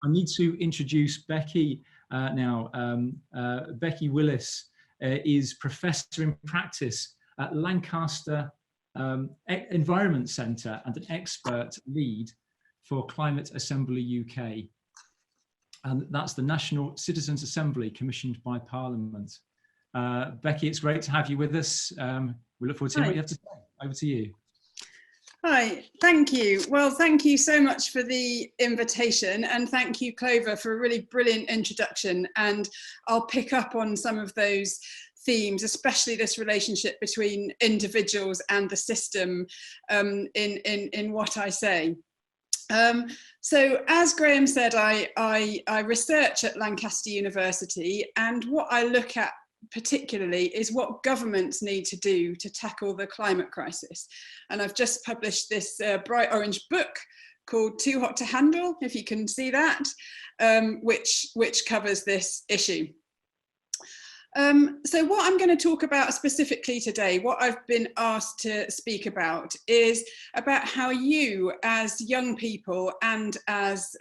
I need to introduce Becky now. Becky Willis is Professor in Practice at Lancaster Environment Centre and an expert lead for Climate Assembly UK. And that's the National Citizens Assembly commissioned by Parliament. Becky, it's great to have you with us. We look forward to hearing what you have to say. Over to you. Hi, thank you. Well, thank you so much for the invitation, and thank you, Clover, for a really brilliant introduction. And I'll pick up on some of those themes, especially this relationship between individuals and the system in what I say. So as Graham said, I research at Lancaster University, and what I look at particularly is what governments need to do to tackle the climate crisis. And I've just published this bright orange book called Too Hot to Handle, if you can see that, which covers this issue. So what I'm going to talk about specifically today, what I've been asked to speak about, is about how you as young people and as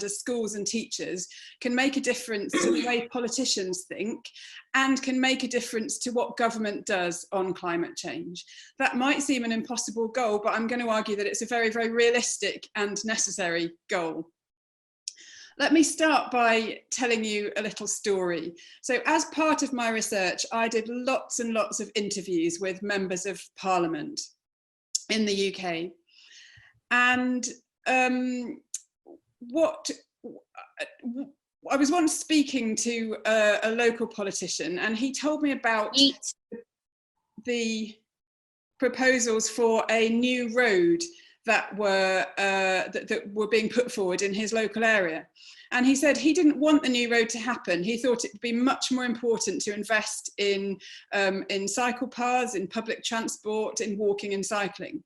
schools and teachers can make a difference to the way politicians think and can make a difference to what government does on climate change. That might seem an impossible goal, but I'm going to argue that it's a very, very realistic and necessary goal. Let me start by telling you a little story. So as part of my research, I did lots and lots of interviews with members of Parliament in the UK. And I was once speaking to a local politician, and he told me about the proposals for a new road that were being put forward in his local area. And he said he didn't want the new road to happen. He thought it would be much more important to invest in cycle paths, in public transport, in walking and cycling.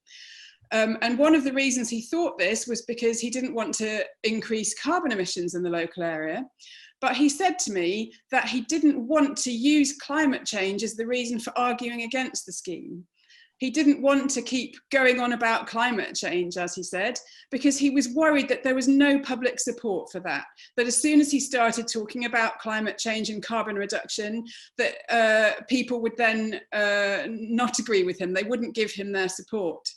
And one of the reasons he thought this was because he didn't want to increase carbon emissions in the local area. But he said to me that he didn't want to use climate change as the reason for arguing against the scheme. He didn't want to keep going on about climate change, as he said, because he was worried that there was no public support for that. That as soon as he started talking about climate change and carbon reduction, that people would then not agree with him. They wouldn't give him their support.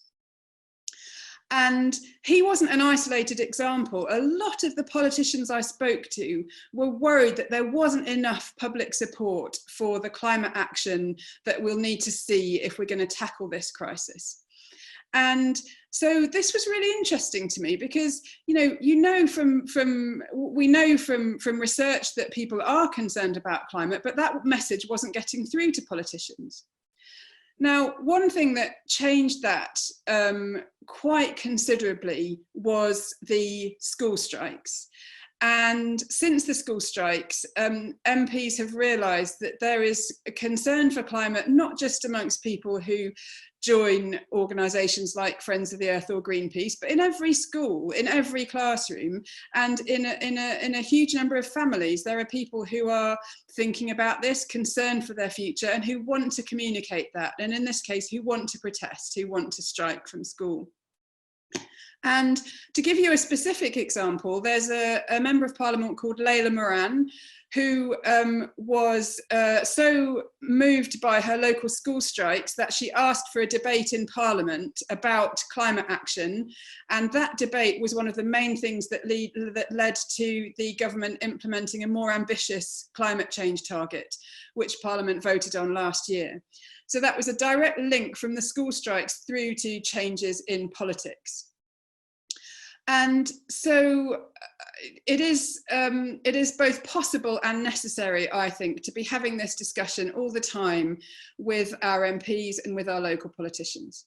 And he wasn't an isolated example. A lot of the politicians I spoke to were worried that there wasn't enough public support for the climate action that we'll need to see if we're going to tackle this crisis. And so this was really interesting to me because, we know from research that people are concerned about climate, but that message wasn't getting through to politicians. Now, one thing that changed that quite considerably was the school strikes. And since the school strikes, MPs have realised that there is a concern for climate, not just amongst people who join organisations like Friends of the Earth or Greenpeace, but in every school, in every classroom, and in a huge number of families, there are people who are thinking about this, concerned for their future, and who want to communicate that. And in this case, who want to protest, who want to strike from school. And to give you a specific example, there's a member of Parliament called Leila Moran, who was so moved by her local school strikes that she asked for a debate in Parliament about climate action. And that debate was one of the main things that led to the government implementing a more ambitious climate change target, which Parliament voted on last year. So that was a direct link from the school strikes through to changes in politics. And so it is both possible and necessary, I think, to be having this discussion all the time with our MPs and with our local politicians.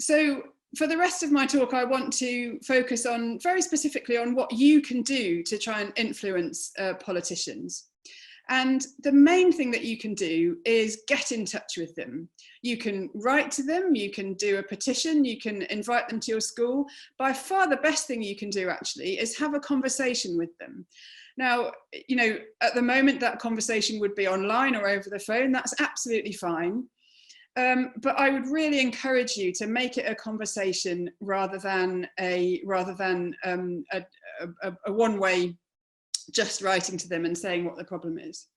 So for the rest of my talk, I want to focus on very specifically on what you can do to try and influence politicians. And the main thing that you can do is get in touch with them. You can write to them, you can do a petition, you can invite them to your school. By far the best thing you can do actually is have a conversation with them. Now, at the moment that conversation would be online or over the phone, that's absolutely fine. But I would really encourage you to make it a conversation rather than a a one-way just writing to them and saying what the problem is.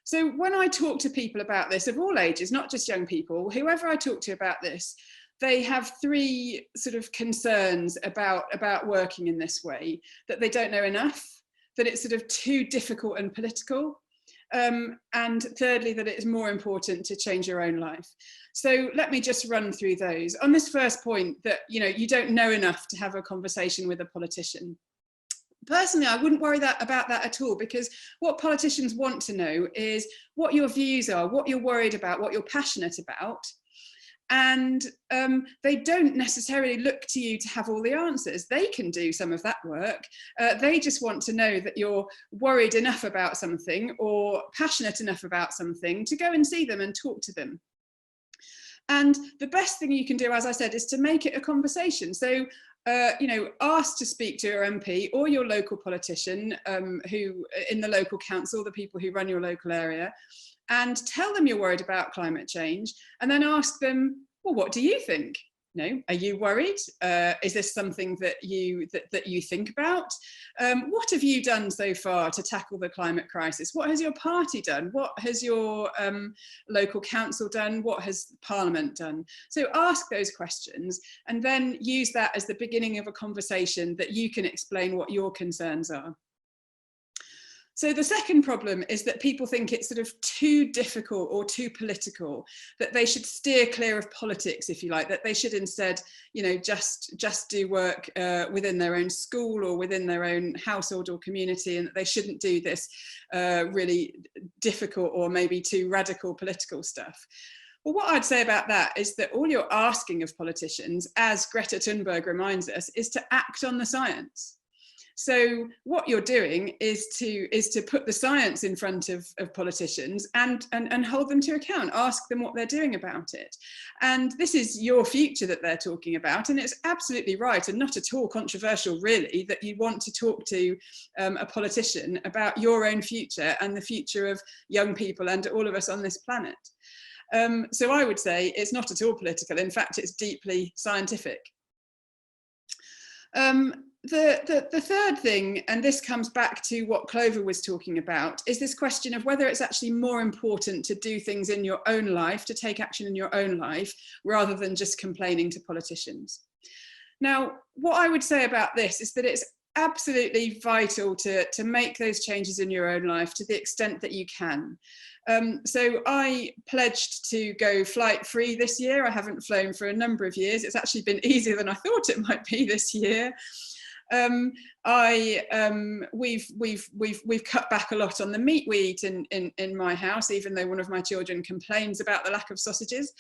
So when I talk to people about this of all ages, not just young people, whoever I talk to about this, they have three sort of concerns about working in this way: that they don't know enough, that it's sort of too difficult and political, and thirdly, that it is more important to change your own life. So let me just run through those. On this first point, that you don't know enough to have a conversation with a politician. Personally, I wouldn't worry about that at all, because what politicians want to know is what your views are, what you're worried about, what you're passionate about. And they don't necessarily look to you to have all the answers. They can do some of that work. They just want to know that you're worried enough about something or passionate enough about something to go and see them and talk to them. And the best thing you can do, as I said, is to make it a conversation. So, ask to speak to your MP or your local politician who in the local council, the people who run your local area, and tell them you're worried about climate change, and then ask them, well, what do you think? Are you worried? Is this something that you think about? What have you done so far to tackle the climate crisis? What has your party done? What has your local council done? What has Parliament done? So ask those questions and then use that as the beginning of a conversation that you can explain what your concerns are. So the second problem is that people think it's sort of too difficult or too political, that they should steer clear of politics, if you like, that they should instead, just do work within their own school or within their own household or community, and that they shouldn't do this really difficult or maybe too radical political stuff. Well, what I'd say about that is that all you're asking of politicians, as Greta Thunberg reminds us, is to act on the science. So what you're doing is to put the science in front of politicians and hold them to account, ask them what they're doing about it. And this is your future that they're talking about, and it's absolutely right and not at all controversial, really, that you want to talk to a politician about your own future and the future of young people and all of us on this planet. So I would say it's not at all political. In fact, it's deeply scientific. The third thing, and this comes back to what Clover was talking about, is this question of whether it's actually more important to do things in your own life, to take action in your own life, rather than just complaining to politicians. Now, what I would say about this is that it's absolutely vital to make those changes in your own life to the extent that you can. So I pledged to go flight free this year. I haven't flown for a number of years. It's actually been easier than I thought it might be this year. We've cut back a lot on the meat we eat in my house, even though one of my children complains about the lack of sausages.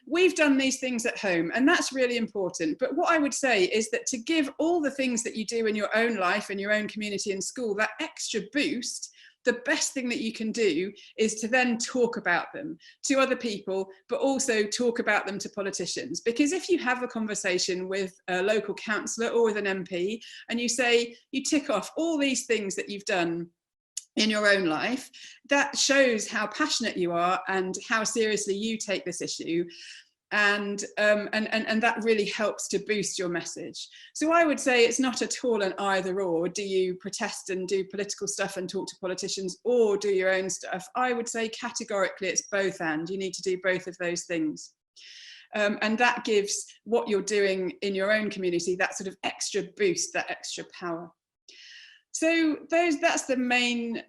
We've done these things at home, and that's really important. But what I would say is that to give all the things that you do in your own life, in your own community and school, that extra boost, the best thing that you can do is to then talk about them to other people, but also talk about them to politicians. Because if you have a conversation with a local councillor or with an MP and you say, you tick off all these things that you've done in your own life, that shows how passionate you are and how seriously you take this issue. And that really helps to boost your message. So I would say it's not at all an either or. Do you protest and do political stuff and talk to politicians, or do your own stuff? I would say categorically it's both, and you need to do both of those things. And that gives what you're doing in your own community that sort of extra boost, that extra power. So that's the main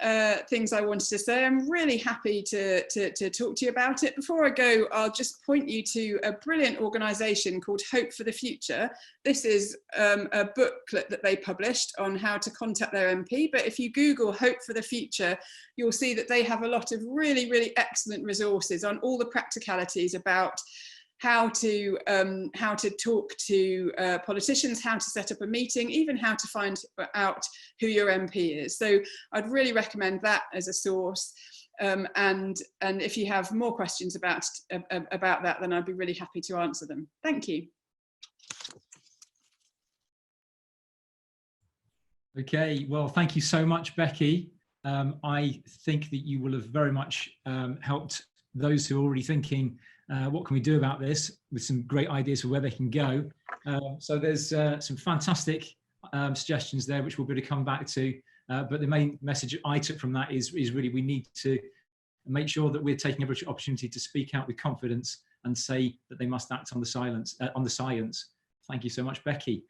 things I wanted to say. I'm really happy to talk to you about it. Before I go, I'll just point you to a brilliant organisation called Hope for the Future. This is a booklet that they published on how to contact their MP. But if you Google Hope for the Future, you'll see that they have a lot of really, really excellent resources on all the practicalities about how to talk to politicians, how to set up a meeting, even how to find out who your MP is. So I'd really recommend that as a source. And if you have more questions about that, then I'd be really happy to answer them. Thank you. Okay, well, thank you so much, Becky. I think that you will have very much helped those who are already thinking, what can we do about this, with some great ideas for where they can go. So there's some fantastic suggestions there, which we'll be able to come back to. But the main message I took from that is really we need to make sure that we're taking every opportunity to speak out with confidence and say that they must act on the science. Thank you so much, Becky.